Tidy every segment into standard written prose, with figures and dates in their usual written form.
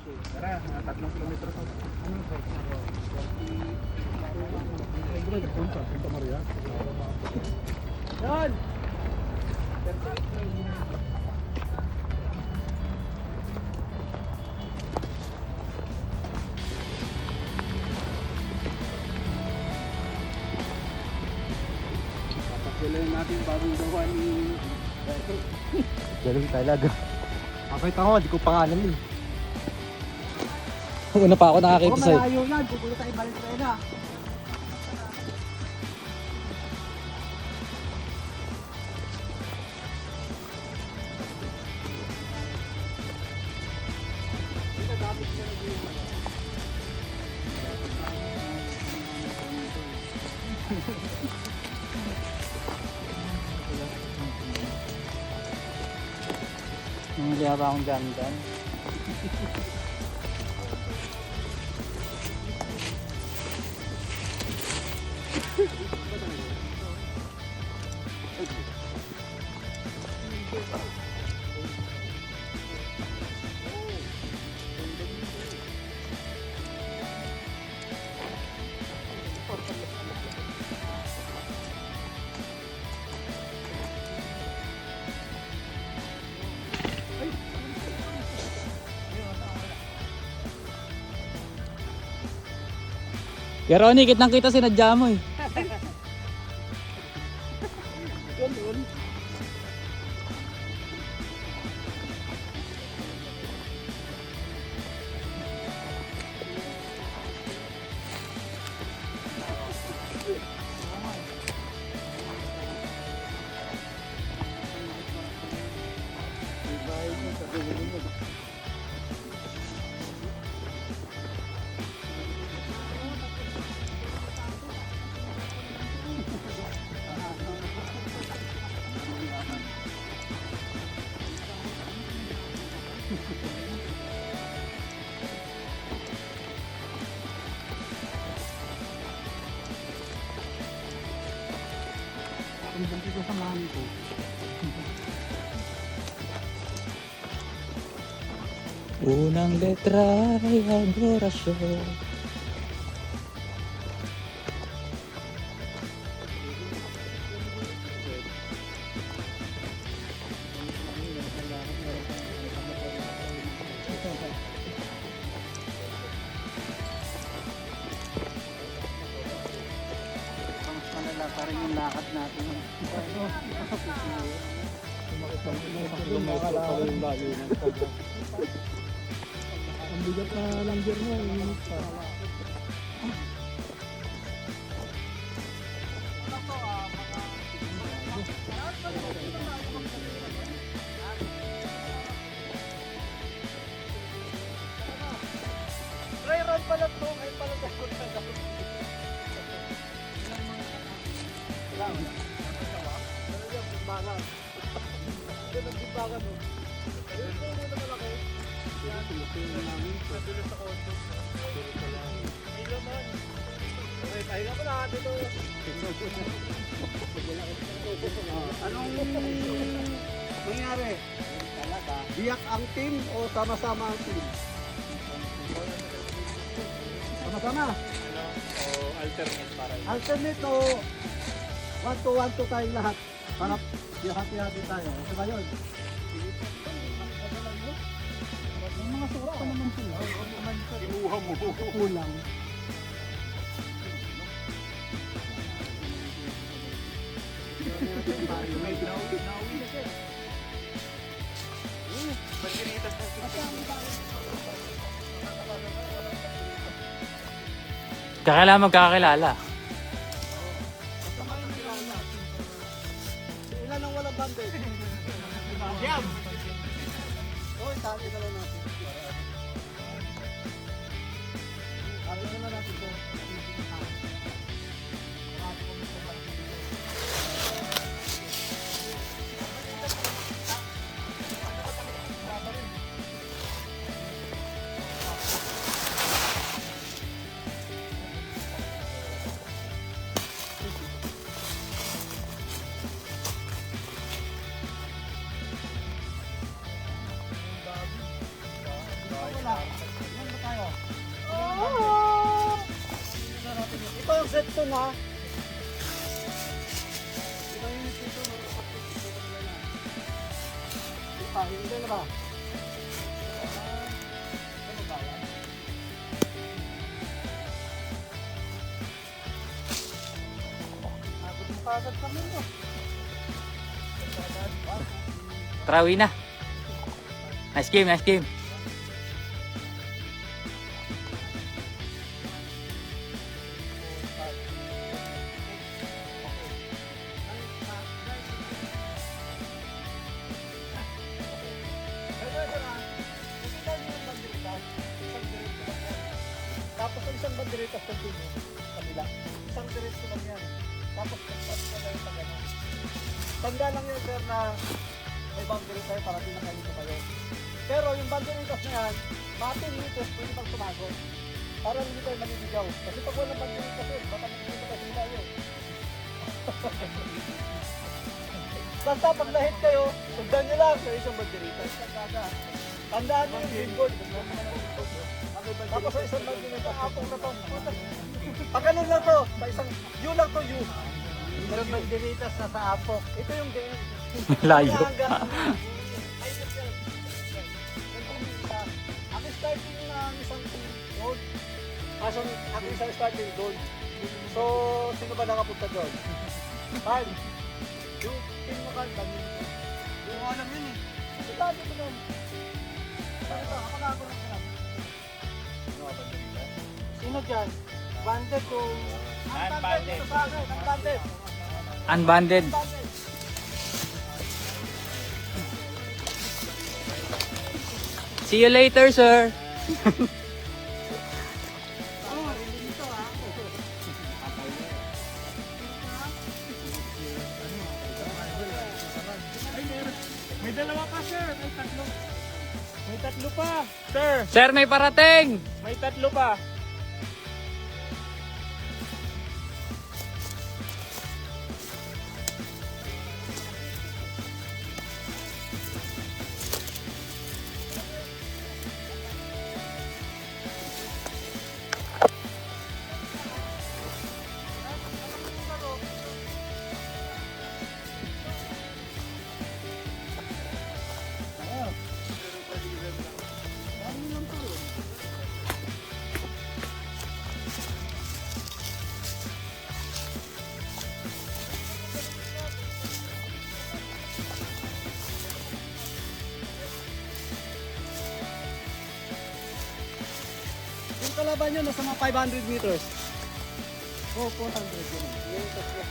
Tara, mga 3 kilometro to. Ano ba? Santa Maria. Yan! Papagpulayin natin bagong gawa ni Galing talaga. Nakita ko, di ko pangalan eh. Una pa ako nakakita sa'yo. malayo yan, pupunta tayo Valenzuela. Hindi ba akong dyan? Pero Ronnie, kitang kita sinadya mo eh. Ang ganti ko sa mami ko. Unang letra ay adorasyon. Malala pa rin yung lakad natin. Ang bigat na langger mo. Rayron pala to. Ay pala sa kurta. Anong nangyari? Biyak ang team o sama-sama ang team? Sama-sama? Alternate o 1-2 tayong lahat para hati-hati tayo. Kasi ba yun? May mga suot pa naman sila. Kinuha mo. Kulang. Kakailangan magkakakilala. Ilan ang walang bandage? Siyam! Oy, tali na lang natin. Tali na lang natin ito. Ilan ba tayo? Ito yung set 2 na. Ito yung set 2 na. Hindi na ba? Ano ba yan? Abot mo kagad kami mo. Trawi na. Nice game, nice game. Tapos ang isang banderita sa dulo, kabila. Isang diretso lang yan. Tapos pagpapos na lang yung pagano. Tanda lang yun, sir, na may banderita tayo para di na kayo tumayo. Pero yung banderitas na yan, mga 10 meters pwede pang tumago. Para hindi tayo maliligaw. Kasi pag walang banderitas yun, baka makikita tayo sila yun. Basta pag lahit kayo, sundan nyo lang sa isang banderitas. Tandaan nyo yung green board. Tapos sa isang banderitas, apong na to. Pag ganun lang to, sa isang, yun lang to, yun. Pero banderitas na sa apok. Ito yung game. Layo. Ang starting ng isang team gold. Ang isang starting gold. So, sino ba nakapunta doon? Carl. Yung team mo Carl, dami. Yung alam yun eh. Ito tayo ko doon. Ako na ako lang sinabi. Ano ba dito? Sino dyan? Banded o... Unbanded. Ito sa akin, unbanded. Unbanded. See you later, sir. May dalawa pa, sir. May tatlo. May tatlo pa. Sir, Sir, may parating. may tatlo pa. Yung kalaban nyo, nasa mga 500 meters. Oh, 400 yun. Yung tatlo.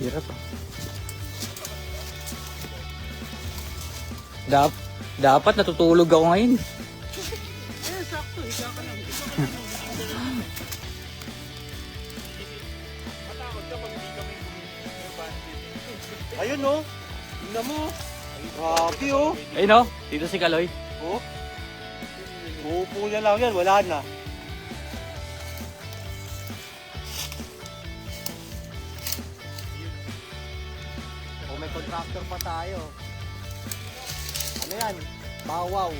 Hirap. Dapat natutulog ako ngayon. Eh, sakto. Higa ka lang. Matakot ka pag hindi kami ayun no. Tingnan mo. Grabe oh. Ayun no, dito si Kaloy. Oh. Uupo niya lang yan. Wala na. Oh, may contractor pa tayo. Ano yan? Bawaw.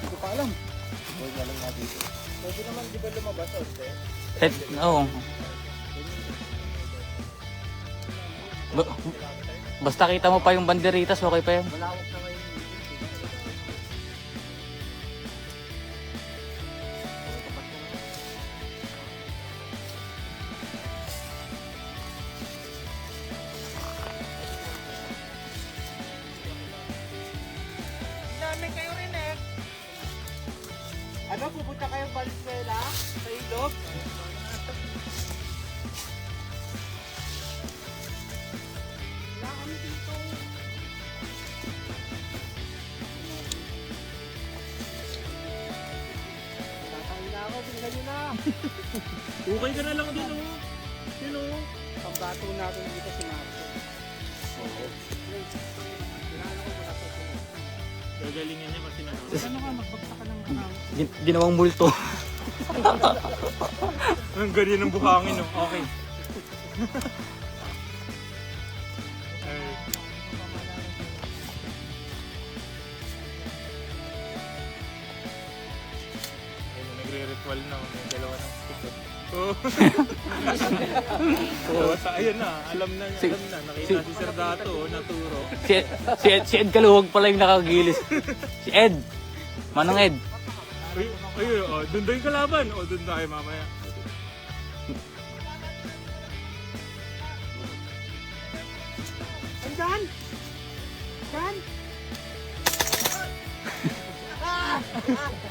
Hindi ko pa alam. Huwag na lang nga dito. Pwede naman di ba lumabas o Oo. Basta kita mo pa yung banderitas, okay pa yan. Malawak na ngayon. Valenzuela sa ilog. Wala kami dito. Tatayin na ako, bilisan nyo na. Okay ka na lang din oh. Yun oh. Pambato natin dito si Marco. Oo. Kailangan ako matapos. Gagalingin niya kasi na. Ano ka, magbagta ka ng harang. Ginawang multo. Ang ganyan ng buhangin oh. Okay. Ay. Ayun, nagre-ritual na. May dalawa ng stick. Oh. Oh, ayun na. Alam na. Nakita si Sir Dato. Oh, naturo. Si Ed Kaluwag pala yung nakagilis. Si Ed. Manong Ed. Ay, oh, doon daw yung kalaban. O, doon tayo mamaya. Andyan! Andyan!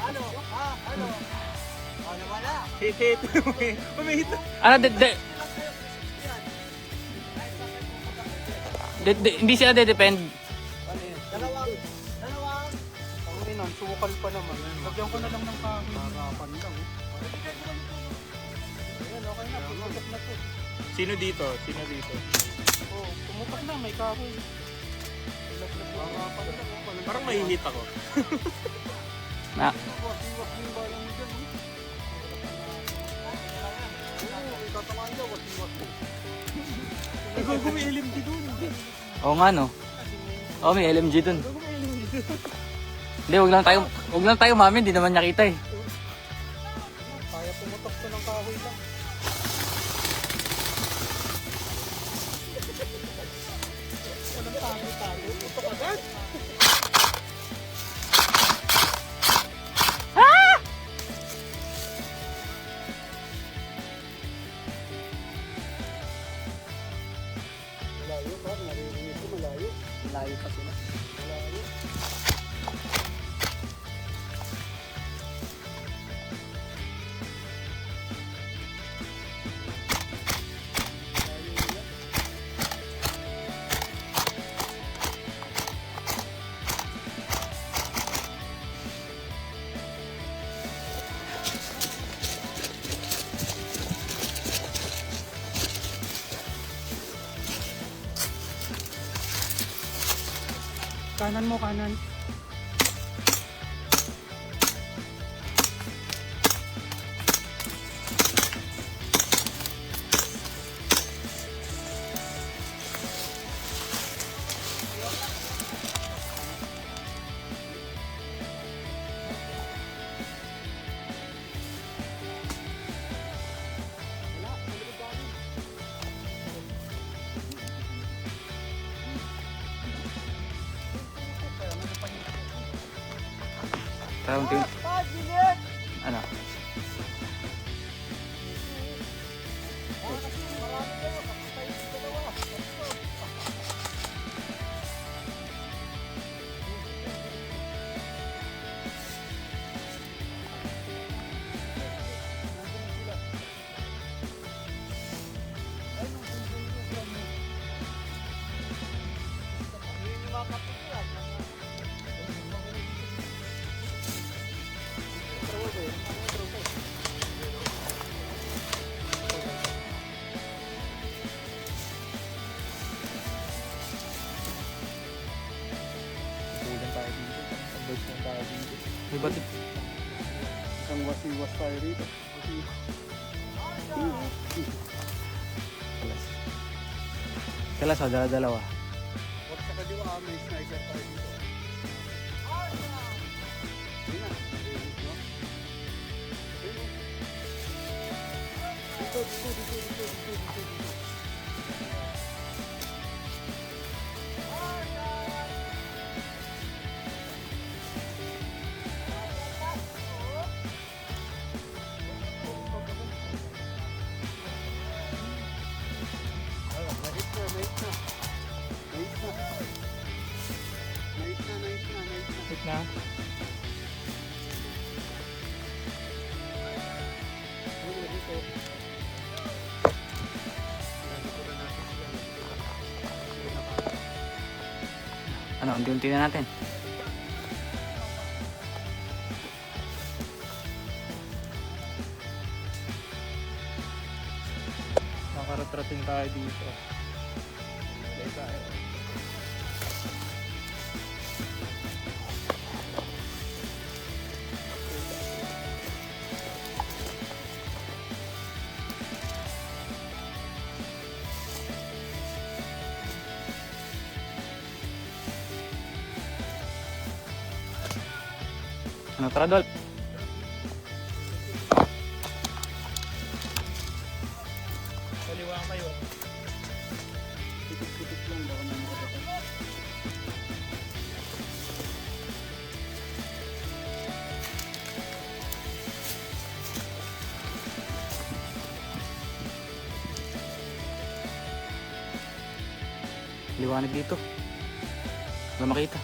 Ano? Ano? Ano wala? Hit. May hit. Ano, hindi siya de-depend. Dalawang. Ang ina, sukal pa naman. Lagyan ko na lang ng kahoy. Harapan lang. Ayan, okay na. Pumutok na to. Sino dito? Oh, pumutok na. May kahoy. Harapan lang. Parang may hit ako. Na, Wasiwak mo yung balang mo dyan. Oo, tatamaan dyan. Wasiwak mo. Ikaw may LMG doon. oo nga no. Oo, may LMG dun. Ikaw may LMG doon. Hindi, wag lang tayo mami, hindi naman niya kita eh. Kaya pumutok to ng kahoy lang. Walang tago-tago. Putok agad. Malayo pa, narinig ko malayo. Malayo pa sila. Malayo. Kanan mo, kanan. Parang tin... Ano? May batik. Isang wasiwas tayo rito. Kalas o, dala-dalawa. Huwag sa kaliwa, may sniper tayo dito. Ayun na, narinig mo? Ayun o. Dito. Hit na. po. Ano, unti-unti na natin. Nakaratrating tayo dito. Play tayo. Ano, tara, Dol. Kaliwa kayo. Pitik-pitik lang, baka may makapatay. Liwanag dito. Wala makita.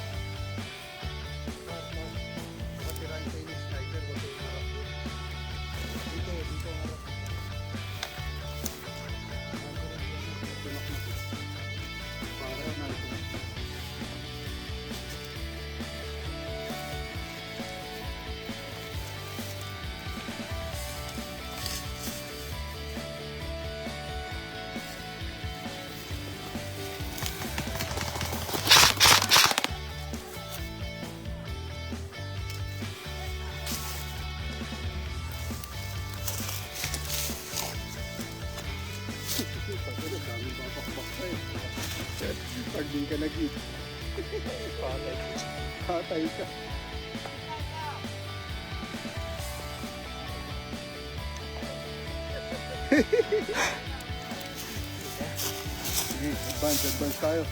Patirahin kayo ni sniper, wag kayo harap. Dito harap. Para natin. Daming babakbak sa'yo. Pag di ka nag-eat, patay ka. Sige, advance tayo.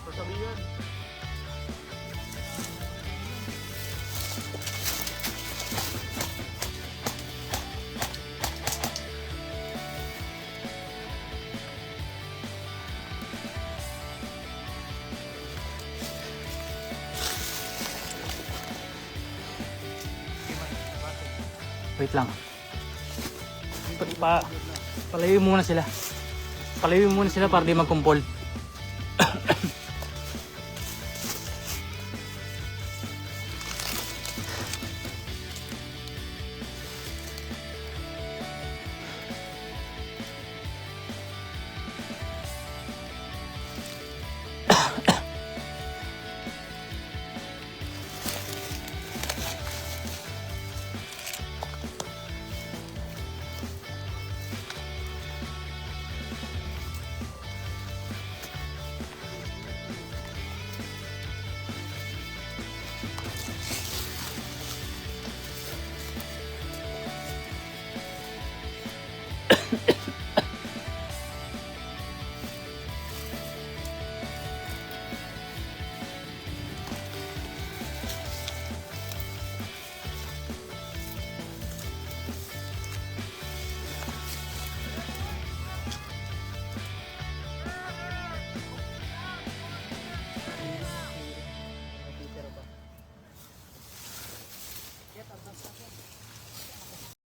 Sasabihin. Wait lang. Palayo muna sila. Palayo muna sila para di magkumpol.